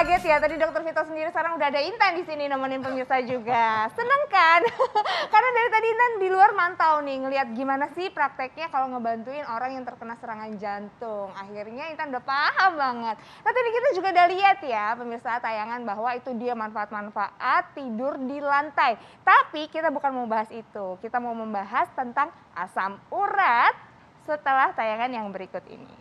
kaget ya tadi Dokter Vito sendiri, sekarang udah ada Intan di sini nemenin pemirsa juga. Seneng kan? Karena dari tadi Intan di luar mantau nih ngelihat gimana sih prakteknya kalau ngebantuin orang yang terkena serangan jantung. Akhirnya Intan udah paham banget. Nah tadi kita juga udah lihat ya pemirsa tayangan bahwa itu dia manfaat-manfaat tidur di lantai. Tapi kita bukan mau bahas itu, kita mau membahas tentang asam urat setelah tayangan yang berikut ini.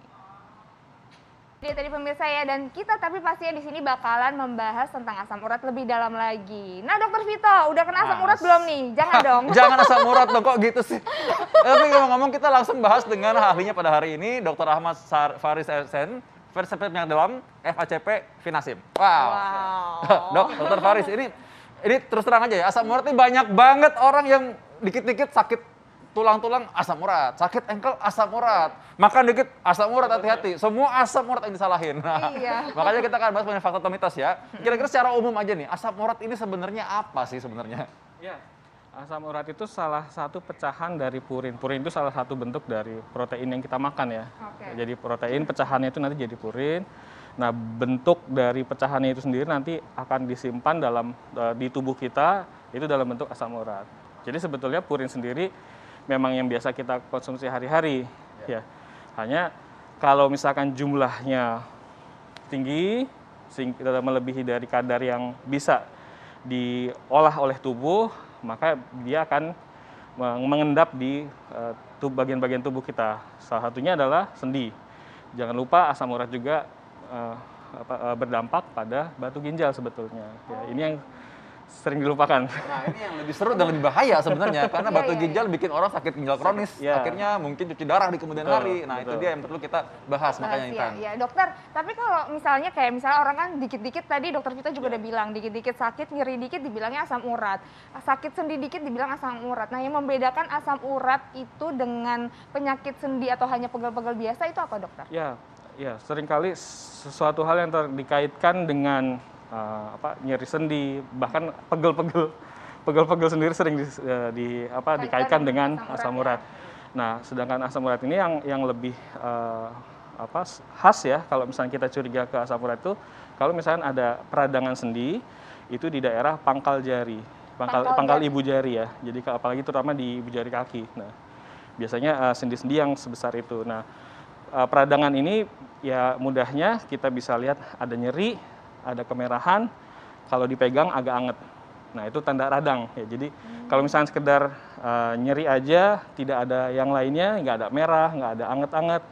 Jadi tadi pemirsa ya, dan kita tapi pastinya di sini bakalan membahas tentang asam urat lebih dalam lagi. Nah Dokter Vito, udah kena asam urat belum nih? Jangan dong. Jangan asam urat dong, kok gitu sih. Tapi ngomong-ngomong kita langsung bahas dengan ahlinya pada hari ini, Dr. Ahmad Faris SN, spesialis penyakit dalam FACP Vinasim. Wow. Dr. Faris, ini terus terang aja ya, asam urat ini banyak banget orang yang dikit-dikit sakit tulang-tulang asam urat, sakit engkel asam urat, makan dikit asam urat, hati-hati, semua asam urat yang disalahin. Nah, iya. Makanya kita akan bahas mengenai fakta atau mitos ya. Kira-kira secara umum aja nih, asam urat ini sebenarnya apa sih sebenarnya? Ya, asam urat itu salah satu pecahan dari purin. Purin itu salah satu bentuk dari protein yang kita makan ya. Oke. Jadi protein pecahannya itu nanti jadi purin. Nah, bentuk dari pecahannya itu sendiri nanti akan disimpan di tubuh kita itu dalam bentuk asam urat. Jadi sebetulnya purin sendiri memang yang biasa kita konsumsi hari-hari ya. Hanya kalau misalkan jumlahnya tinggi sehingga melebihi dari kadar yang bisa diolah oleh tubuh, maka dia akan mengendap di bagian-bagian tubuh kita. Salah satunya adalah sendi. Jangan lupa asam urat juga berdampak pada batu ginjal sebetulnya. Ya, ini yang sering dilupakan. Nah ini yang lebih seru dan lebih bahaya sebenarnya, karena batu ginjal bikin orang sakit ginjal kronis, akhirnya mungkin cuci darah di kemudian hari. Nah itu dia yang perlu kita bahas makanya Intan. Ya dokter, tapi kalau misalnya orang kan dikit-dikit tadi Dokter Vita juga udah bilang, dikit-dikit sakit, nyeri dikit dibilangnya asam urat, sakit sendi dikit dibilang asam urat. Nah yang membedakan asam urat itu dengan penyakit sendi atau hanya pegel-pegel biasa itu apa dokter? Ya seringkali sesuatu hal yang dikaitkan dengan nyeri sendi, bahkan pegel-pegel sendiri sering dikaitkan dengan asam urat. Nah, sedangkan asam urat ini yang lebih khas ya, kalau misalnya kita curiga ke asam urat itu, kalau misalnya ada peradangan sendi itu di daerah pangkal jari, pangkal ibu jari ya. Jadi apalagi terutama di ibu jari kaki. Nah, biasanya sendi-sendi yang sebesar itu. Nah, peradangan ini ya mudahnya kita bisa lihat ada nyeri, ada kemerahan, kalau dipegang agak anget. Nah itu tanda radang ya. Jadi kalau misalnya sekedar nyeri aja, tidak ada yang lainnya, nggak ada merah, nggak ada anget-anget,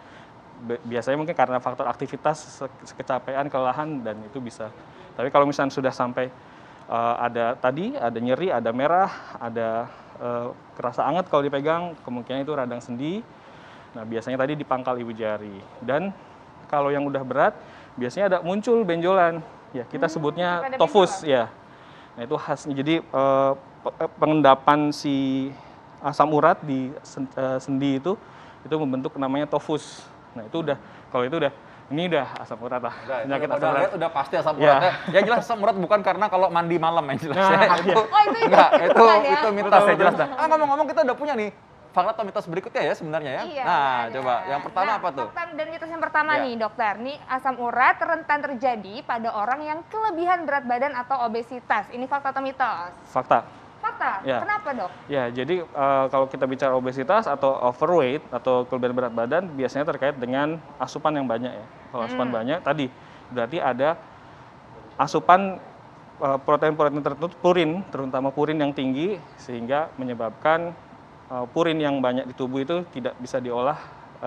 biasanya mungkin karena faktor aktivitas, kecapean, kelelahan, dan itu bisa. Tapi kalau misalnya sudah sampai ada nyeri, ada merah, ada kerasa anget kalau dipegang, kemungkinan itu radang sendi. Nah biasanya tadi di pangkal ibu jari. Dan kalau yang udah berat, biasanya ada muncul benjolan. Ya, kita sebutnya tofus ya. Nah, itu khasnya. Jadi pengendapan si asam urat di sendi itu membentuk namanya tofus. Nah, itu ini udah asam urat lah. Penyakit asam urat udah pasti asam urat ya. Yang jelas asam urat bukan karena kalau mandi malam yang jelas ya. Itu mitos ya jelas dah. Ngomong-ngomong kita udah punya nih fakta atau mitos berikutnya ya sebenarnya ya. Iya, coba yang pertama apa tuh? Fakta dan mitos yang pertama nih dokter, nih asam urat rentan terjadi pada orang yang kelebihan berat badan atau obesitas. Ini fakta atau mitos? Fakta. Fakta? Ya. Kenapa dok? Ya, jadi kalau kita bicara obesitas atau overweight atau kelebihan berat badan biasanya terkait dengan asupan yang banyak ya. Kalau asupan banyak tadi berarti ada asupan protein-protein tertentu, purin, terutama purin yang tinggi sehingga menyebabkan purin yang banyak di tubuh itu tidak bisa diolah,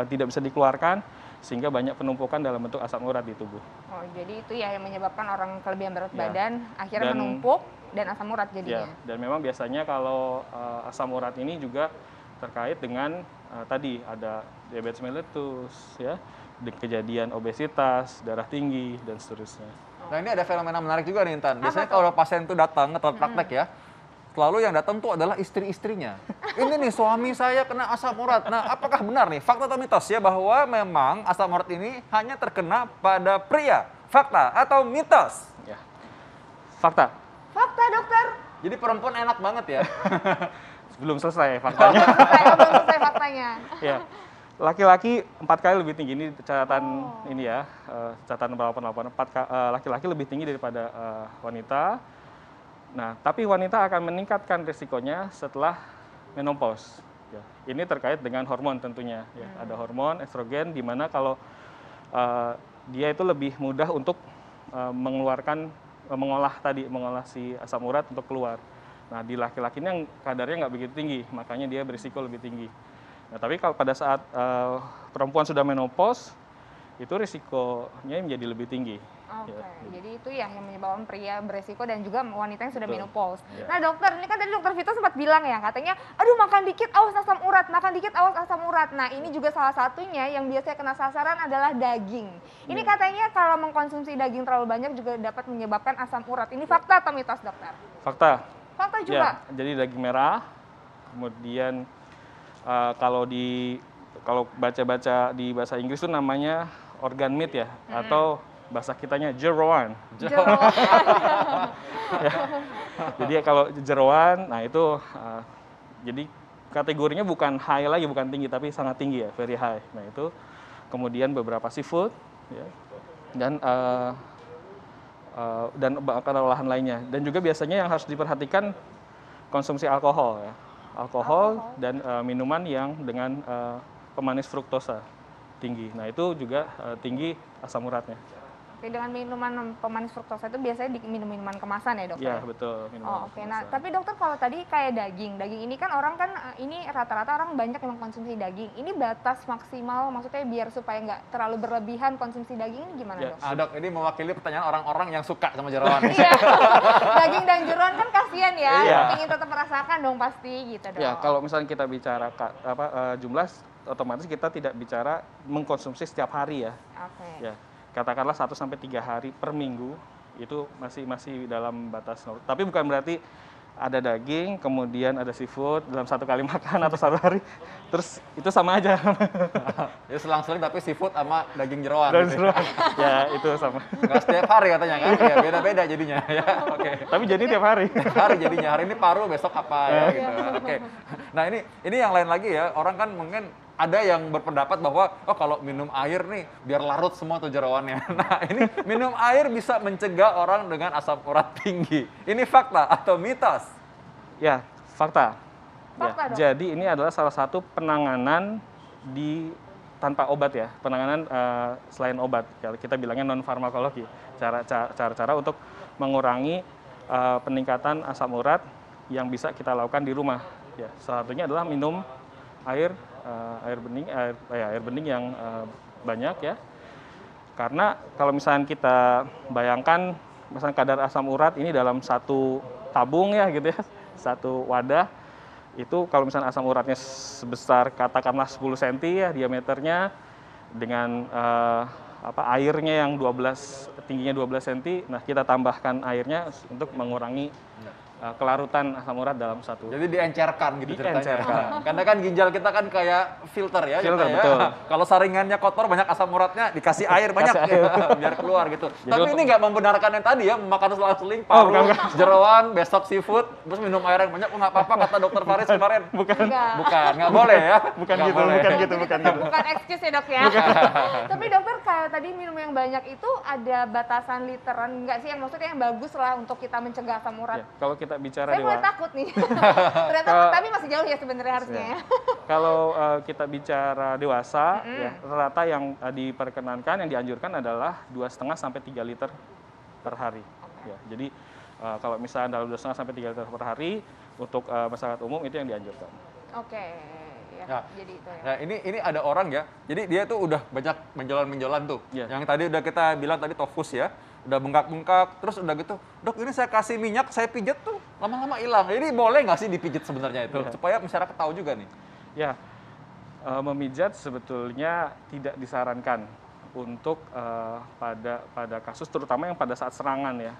tidak bisa dikeluarkan, sehingga banyak penumpukan dalam bentuk asam urat di tubuh. Oh, jadi itu ya yang menyebabkan orang kelebihan berat badan akhirnya menumpuk dan asam urat jadinya. Ya, dan memang biasanya kalau asam urat ini juga terkait dengan tadi ada diabetes mellitus, ya, kejadian obesitas, darah tinggi, dan seterusnya. Nah ini ada fenomena menarik juga nih Intan. Biasanya kalau pasien itu datang ke tempat praktek ya, selalu yang datang tuh adalah istri-istrinya. Ini nih suami saya kena asam urat. Nah, apakah benar nih fakta atau mitos ya bahwa memang asam urat ini hanya terkena pada pria? Fakta atau mitos? Ya. Fakta. Fakta dokter. Jadi perempuan enak banget ya. Belum selesai faktanya. Belum selesai faktanya. Ya. Laki-laki 4 kali lebih tinggi, ini catatan ini ya, catatan laporan laki-laki lebih tinggi daripada wanita. Nah, tapi wanita akan meningkatkan risikonya setelah menopause. Ya, ini terkait dengan hormon tentunya. Ya. Ada hormon estrogen, di mana kalau dia itu lebih mudah untuk mengolah si asam urat untuk keluar. Nah, di laki-laki ini yang kadarnya nggak begitu tinggi, makanya dia berisiko lebih tinggi. Nah, tapi kalau pada saat perempuan sudah menopause, itu risikonya menjadi lebih tinggi. Oke, Ya. jadi itu ya yang menyebabkan pria beresiko dan juga wanita yang sudah Betul. menopause. Ya. Nah dokter, ini kan tadi dokter Vito sempat bilang ya, katanya, aduh makan dikit awas asam urat, makan dikit awas asam urat. Nah ini juga salah satunya yang biasanya kena sasaran adalah daging. Ini Ya. katanya kalau mengkonsumsi daging terlalu banyak juga dapat menyebabkan asam urat. Ini fakta atau mitos dokter? Fakta. Fakta Ya, juga? jadi daging merah, kemudian kalau baca-baca di bahasa Inggris itu namanya organ meat ya, atau bahasa kitanya jeroan. Jeroan. Jadi kalau jeroan, nah itu jadi kategorinya bukan high lagi, bukan tinggi, tapi sangat tinggi ya, very high. Nah itu kemudian beberapa seafood, ya, dan makanan olahan lainnya. Dan juga biasanya yang harus diperhatikan konsumsi alkohol ya. Alkohol dan minuman yang dengan pemanis fruktosa tinggi. Nah itu juga tinggi asam uratnya. Oke, dengan minuman pemanis fruktosa itu biasanya di minuman kemasan ya dokter? Iya betul. Oh, oke. Nah, tapi dokter kalau tadi kayak daging ini kan orang kan ini rata-rata orang banyak yang mengkonsumsi daging. Ini batas maksimal, maksudnya biar supaya nggak terlalu berlebihan konsumsi daging ini gimana Ya. dok? Dok, ini mewakili pertanyaan orang-orang yang suka sama jeroan. Iya, daging dan jeroan kan kasihan ya, Iya. ingin tetap merasakan dong pasti gitu dong. Ya kalau misalnya kita bicara jumlah, otomatis kita tidak bicara mengkonsumsi setiap hari ya. Oke. Ya, katakanlah 1 sampai 3 hari per minggu itu masih dalam batas normal. Tapi bukan berarti ada daging, kemudian ada seafood dalam 1 kali makan atau 1 hari, terus itu sama aja. Ya selang-seling tapi seafood sama daging jeroan. Dan Gitu. ya itu sama. Nggak setiap hari katanya kan? Ya beda-beda jadinya ya. Oke. Tapi jadi tiap hari. Hari jadinya, hari ini paru, besok apa ya gitu. Oke. Nah ini yang lain lagi ya, orang kan mungkin ada yang berpendapat bahwa oh kalau minum air nih biar larut semua tuh jeroannya. Nah ini minum air bisa mencegah orang dengan asam urat tinggi. Ini fakta atau mitos? Ya, fakta. Fakta, dok. Jadi ini adalah salah satu penanganan tanpa obat ya, penanganan selain obat. Kalau kita bilangnya non farmakologi, cara-cara untuk mengurangi peningkatan asam urat yang bisa kita lakukan di rumah. Ya, salah satunya adalah minum air bening yang banyak ya. Karena kalau misalnya kita bayangkan misalnya kadar asam urat ini dalam satu tabung ya gitu ya, satu wadah, itu kalau misalnya asam uratnya sebesar katakanlah 10 cm ya diameternya, dengan airnya yang tingginya 12 cm, nah kita tambahkan airnya untuk mengurangi kelarutan asam urat dalam satu. Jadi diencerkan gitu ceritanya. Diencerkan. Karena kan ginjal kita kan kayak filter ya. Filter, kita ya. betul. Kalau saringannya kotor banyak asam uratnya dikasih air banyak Kasih air. biar keluar gitu. Jadi Tapi ini nggak membenarkan yang tadi ya, makan selang-seling paru, bukan. jeroan, besok seafood, terus minum air yang banyak, nggak apa-apa kata dokter Faris kemarin. Enggak. Bukan, nggak boleh ya. Bukan Nggak gitu, boleh. bukan Jadi gitu, bukan tetap gitu. bukan excuse ya dok ya. Tapi dokter kayak tadi minum yang banyak itu ada batasan literan nggak sih yang maksudnya yang bagus lah untuk kita mencegah asam urat? Ya, kalau kita bicara Saya mulai takut nih. Ternyata tapi masih jauh ya sebenarnya harusnya ya. Kalau kita bicara dewasa, ya, rata yang diperkenankan, yang dianjurkan adalah 2,5 sampai 3 liter per hari. Ya, jadi kalau misalnya dalam 2,5 sampai 3 liter per hari untuk masyarakat umum itu yang dianjurkan. Oke. Ya, Ya. jadi itu ya. Nah ini ada orang ya, jadi dia tuh udah banyak menjolan-menjolan tuh. Iya. Yang tadi udah kita bilang tadi tofus ya, udah bengkak-bengkak, terus udah gitu, dok ini saya kasih minyak, saya pijet tuh lama-lama hilang. Jadi boleh nggak sih dipijet sebenarnya itu, Iya. supaya masyarakat tahu juga nih. Ya, memijat sebetulnya tidak disarankan untuk pada kasus terutama yang pada saat serangan ya.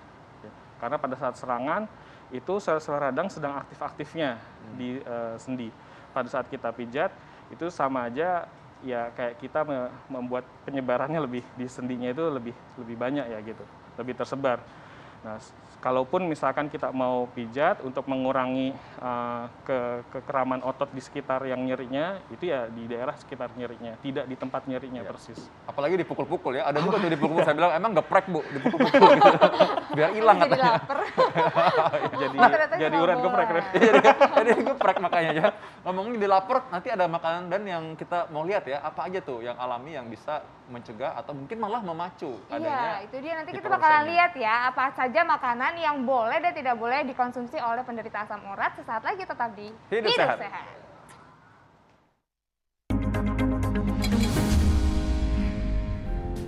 Karena pada saat serangan itu sel-sel radang sedang aktif-aktifnya di sendi. Pada saat kita pijat itu sama aja ya kayak kita membuat penyebarannya lebih di sendinya itu lebih banyak ya gitu, lebih tersebar. Nah, kalaupun misalkan kita mau pijat untuk mengurangi kekeraman otot di sekitar yang nyerinya, itu ya di daerah sekitar nyerinya, tidak di tempat nyerinya persis. Apalagi dipukul-pukul ya. Ada juga tuh dipukul. Saya bilang emang geprek Bu, dipukul-pukul gitu. Biar hilang Jadi katanya. lapar. Jadi urat geprek. Jadi geprek makanya ya. Ngomongin di lapar, nanti ada makanan dan yang kita mau lihat ya, apa aja tuh yang alami yang bisa mencegah atau mungkin malah memacu adanya. Iya, itu dia nanti di kita produsen bakalan ini. lihat ya apa saja makanan yang boleh dan tidak boleh dikonsumsi oleh penderita asam urat. Sesaat lagi tetap di Hidup Sehat.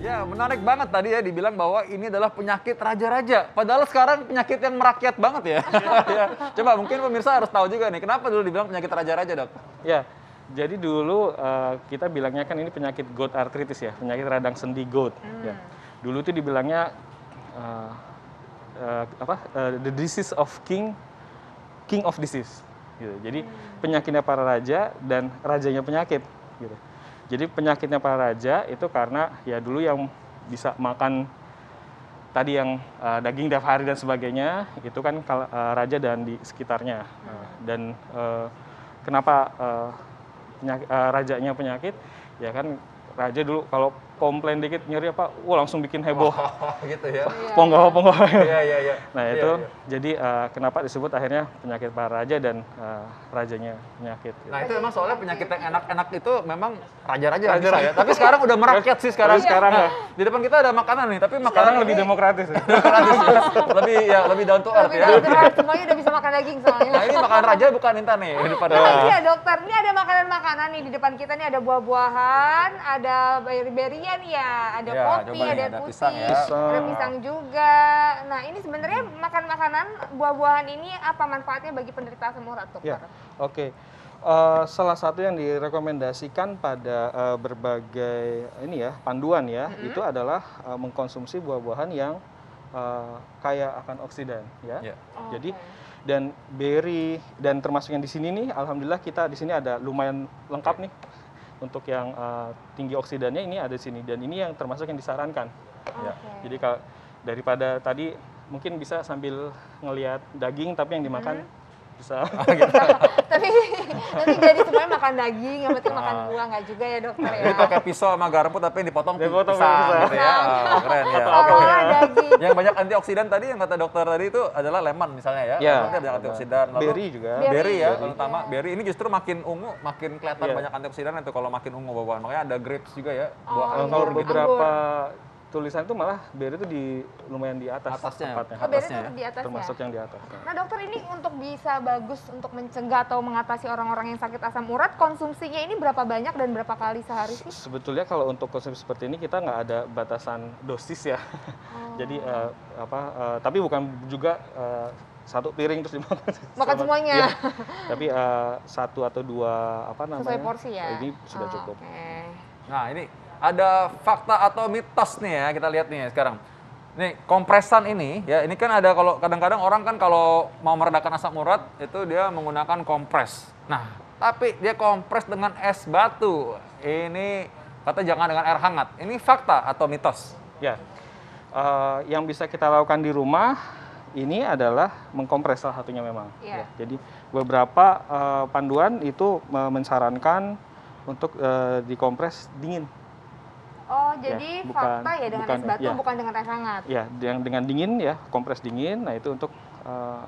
Ya, menarik banget tadi ya dibilang bahwa ini adalah penyakit raja-raja. Padahal sekarang penyakit yang merakyat banget ya. Ya. Coba mungkin pemirsa harus tahu juga nih, kenapa dulu dibilang penyakit raja-raja, Dok? Ya, jadi dulu kita bilangnya kan ini penyakit gout arthritis ya, penyakit radang sendi gout. Ya. Dulu itu dibilangnya the disease of king of disease. Gitu. Jadi penyakitnya para raja dan rajanya penyakit. Gitu. Jadi penyakitnya para raja itu karena ya dulu yang bisa makan tadi yang daging tiap hari dan sebagainya itu kan raja dan di sekitarnya. Dan kenapa rajanya penyakit? Ya kan raja dulu kalau komplain dikit nyeri apa, langsung bikin heboh. Gitu ya. Ponggawa. Iya. Nah itu jadi kenapa disebut akhirnya penyakit para raja dan rajanya penyakit. Nah itu memang soalnya penyakit yang enak-enak itu memang raja-raja bisa ya. Tapi sekarang udah merakyat sih sekarang. Sekarang Di depan kita ada makanan nih, tapi makanan sekarang ini lebih demokratis ya. lebih down to earth ya. Semuanya udah bisa makan daging soalnya. Nah ini makanan raja bukan Intan nih di depan. Iya dokter, ini ada makanan-makanan nih di depan kita nih, ada buah-buahan, ada berry-berryan ya, ada Ya, kopi, coba nih, ada ada putih, pisang ya. ada pisang juga. Nah ini sebenarnya makan makanan buah-buahan ini apa manfaatnya bagi penderita asam urat dokter? Ya, oke. Salah satu yang direkomendasikan pada berbagai ini ya panduan ya itu adalah mengkonsumsi buah-buahan yang kaya akan oksidan ya. Jadi dan berry dan termasuk yang di sini nih, alhamdulillah kita di sini ada lumayan lengkap nih untuk yang tinggi oksidannya ini ada di sini dan ini yang termasuk yang disarankan. Ya. Jadi kalau daripada tadi mungkin bisa sambil ngelihat daging tapi yang dimakan bisa. Tapi nanti jadi semuanya makan daging, yang penting makan buah nggak juga ya dokter ya. Jadi pakai pisau sama garpu tapi yang dipotong Dipotong pisang pisang. gitu ya. Keren ya. Daging. Yang banyak antioksidan tadi yang kata dokter tadi itu adalah lemon misalnya ya. Ya. Lemon banyak antioksidan. Lalu Berry juga. Berry ya, terutama berry ini justru makin ungu makin kelihatan banyak antioksidan itu kalau makin ungu buah-buahan. Makanya ada grapes juga ya, buah Kalau anggur gitu. beberapa tulisan itu malah berry itu lumayan di atas Atasnya. tempatnya. Oh, berry tetap di atas Termasuk ya? yang di atas. Nah dokter, ini untuk bisa bagus untuk mencegah atau mengatasi orang-orang yang sakit asam urat, konsumsinya ini berapa banyak dan berapa kali sehari sih? Sebetulnya kalau untuk konsumsi seperti ini kita nggak ada batasan dosis ya. Jadi tapi bukan juga satu piring terus dimakan. Makan semuanya. Iya. Tapi satu atau dua Sesuai porsi ya? Ini sudah cukup. Oke. Nah, ini ada fakta atau mitos nih ya, kita lihat nih sekarang. Nih, kompresan ini ya, ini kan ada kalau kadang-kadang orang kan kalau mau meredakan asam urat itu dia menggunakan kompres. Nah, tapi dia kompres dengan es batu. Ini kata jangan dengan air hangat. Ini fakta atau mitos? Ya, yang bisa kita lakukan di rumah ini adalah mengkompres salah satunya memang. Iya. Ya, jadi beberapa panduan itu mensarankan untuk dikompres dingin. Oh, jadi bukan- fakta ya dengan bukan- es batu, ya. bukan dengan air hangat. Ya, yang dengan dingin ya, kompres dingin. Nah itu untuk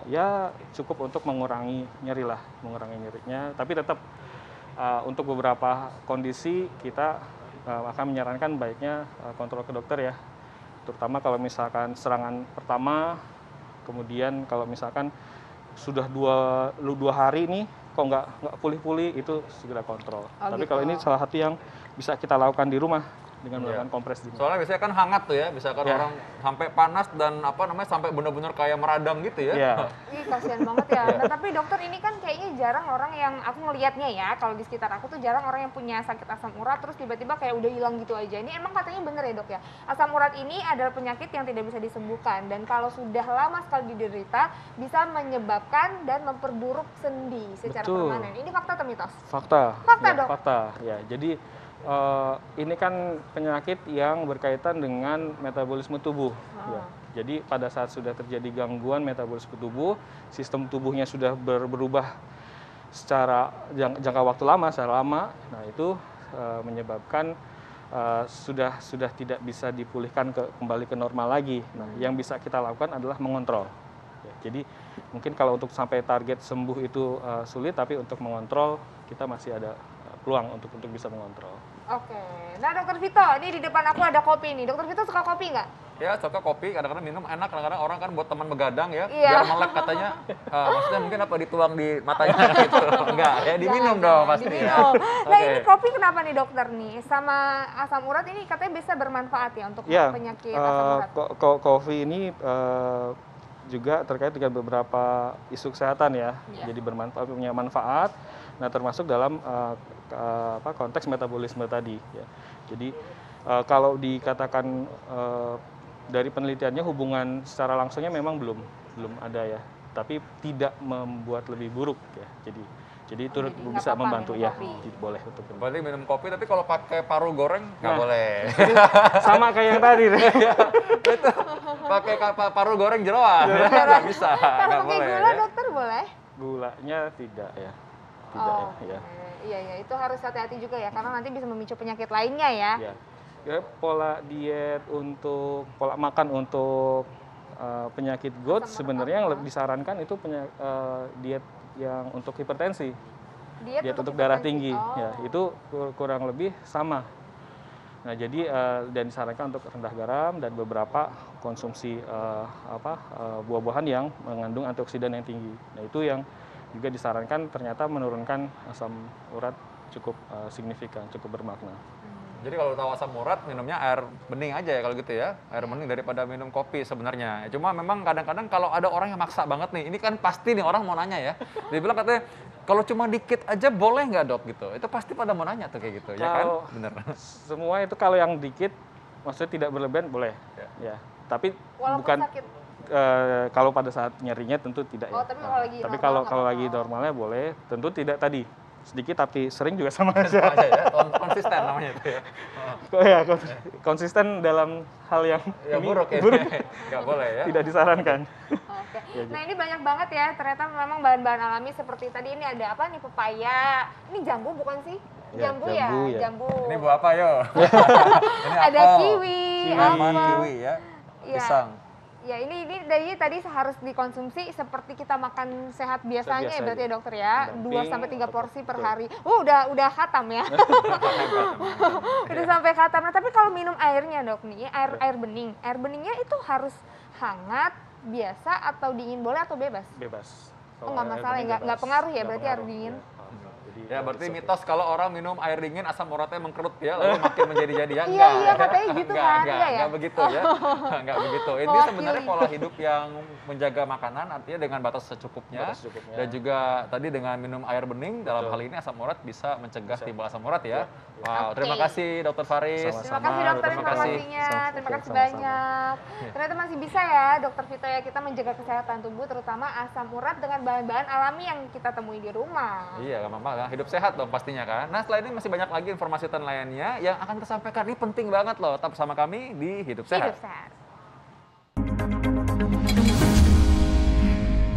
ya cukup untuk mengurangi nyeri lah, mengurangi nyerinya. Tapi tetap untuk beberapa kondisi kita akan menyarankan baiknya kontrol ke dokter ya. Terutama kalau misalkan serangan pertama, kemudian kalau misalkan sudah dua hari nih kok nggak pulih-pulih, itu segera kontrol. Tapi gitu. kalau ini salah satu yang bisa kita lakukan di rumah dengan melakukan kompres dingin. Soalnya biasanya kan hangat tuh ya, misalkan Ya. orang sampai panas dan sampai benar-benar kayak meradang gitu ya. Ya. Ih, kasihan banget ya. Nah, tapi dokter, ini kan kayaknya jarang orang yang aku ngelihatnya ya, kalau di sekitar aku tuh jarang orang yang punya sakit asam urat terus tiba-tiba kayak udah hilang gitu aja. Ini emang katanya bener ya dok ya, asam urat ini adalah penyakit yang tidak bisa disembuhkan dan kalau sudah lama sekali diderita bisa menyebabkan dan memperburuk sendi secara Betul. permanen. Ini fakta atau mitos? Fakta. Fakta, Ya, Dok. fakta. Ya, jadi ini kan penyakit yang berkaitan dengan metabolisme tubuh. Ya. Jadi pada saat sudah terjadi gangguan metabolisme tubuh, sistem tubuhnya sudah berubah secara jangka waktu lama, secara lama, nah itu menyebabkan sudah tidak bisa dipulihkan kembali ke normal lagi. Nah, yang bisa kita lakukan adalah mengontrol. Ya, jadi mungkin kalau untuk sampai target sembuh itu sulit, tapi untuk mengontrol kita masih ada peluang untuk bisa mengontrol. Oke, nah Dokter Vito, ini di depan aku ada kopi nih. Dokter Vito suka kopi nggak? Ya, suka kopi, kadang-kadang minum enak, kadang-kadang orang kan buat teman begadang ya, Iya. biar melek katanya. Maksudnya mungkin apa dituang di matanya gitu. Enggak, ya diminum dong pasti ya. Diminum. Nah Oke. ini kopi kenapa nih dokter nih? Sama asam urat ini katanya bisa bermanfaat ya untuk Ya, penyakit asam urat? kopi ini juga terkait dengan beberapa isu kesehatan ya. Iya. Jadi bermanfaat, punya manfaat. Nah, termasuk dalam konteks metabolisme tadi ya. Jadi kalau dikatakan dari penelitiannya hubungan secara langsungnya memang belum ada ya. Tapi tidak membuat lebih buruk ya. Jadi turut jadi nggak bisa apa-apa membantu minum ya. kopi. Boleh untuk Berarti minum kopi, tapi kalau pakai paru goreng nggak Nah. boleh. sama kayak yang tadi. Itu pakai paru goreng jeroan, nggak bisa, Kalau nggak pakai boleh. gula Ya. dokter boleh? Gulanya tidak ya. Tidak Oh, ya. Iya, itu harus hati-hati juga ya, karena nanti bisa memicu penyakit lainnya ya. Ya. Ya, pola diet pola makan untuk penyakit GOUT Asam sebenarnya yang urat apa? disarankan itu diet yang untuk hipertensi, Diet untuk darah hipertensi. tinggi, Oh. ya itu kurang lebih sama. Nah jadi dan disarankan untuk rendah garam dan beberapa konsumsi buah-buahan yang mengandung antioksidan yang tinggi. Nah itu yang juga disarankan ternyata menurunkan asam urat cukup signifikan, cukup bermakna. Jadi kalau tahu asam urat, minumnya air bening aja ya kalau gitu ya. Air bening daripada minum kopi sebenarnya. Cuma memang kadang-kadang kalau ada orang yang maksa banget nih, ini kan pasti nih orang mau nanya ya. Dia bilang katanya, kalau cuma dikit aja boleh nggak dok gitu? Itu pasti pada mau nanya tuh kayak gitu, ya kan? Kalau Bener. semua itu kalau yang dikit, maksudnya tidak berlebihan boleh, ya. Tapi Walaupun bukan sakit. kalau pada saat nyerinya tentu tidak ya. Oh, tapi kalau lagi Tapi normal kalau nggak kalau apa-apa. lagi normalnya boleh, tentu tidak tadi sedikit tapi sering juga sama aja. Sama aja ya, konsisten namanya itu ya. Ya, konsisten dalam hal yang Ya ini buruk ya, buruk nggak boleh ya. tidak disarankan. Oke. Nah ini banyak banget ya, ternyata memang bahan-bahan alami seperti tadi ini ada apa nih, pepaya. Ini jambu bukan sih? Ya, Jambu jambu ya. jambu. Ini buah apa yo? Ini Ada apel, kiwi, lemon, apel. kiwi ya, Iya. pisang. Ya ini dari tadi harus dikonsumsi seperti kita makan sehat biasanya Biasa ya berarti ya aja. dokter ya. 2 Pendamping sampai 3 atau- porsi per betul. hari. Udah khatam ya. Udah sampai khatam. Nah, tapi kalau minum airnya dok nih, air bening. Air beningnya itu harus hangat, biasa atau dingin boleh atau bebas? Bebas. Oh, nggak masalah ya, nggak pengaruh ya berarti air dingin? Ya berarti mitos kalau orang minum air dingin asam uratnya mengkerut ya, lalu makin menjadi-jadi ya. Iya, iya, katanya gitu kan, iya ya? Enggak begitu ya. Enggak begitu. Ini Mewakili. sebenarnya pola hidup yang menjaga makanan artinya dengan batas secukupnya. Batas secukupnya. Dan juga tadi dengan minum air bening dalam hal ini asam urat bisa mencegah timbul asam urat ya. Wow, terima Oke. kasih Dokter Faris. Sama-sama. Terima kasih dokter terima kasih. informasinya, terima kasih Sama-sama. banyak. Ternyata masih bisa ya dokter Vito ya kita menjaga kesehatan tubuh terutama asam urat dengan bahan-bahan alami yang kita temui di rumah. Iya, gak apa-apa kan. Hidup sehat dong pastinya kan. Nah, setelah ini masih banyak lagi informasi lainnya yang akan kita sampaikan. Ini penting banget loh. Tetap bersama kami di Hidup Sehat. Hidup sehat.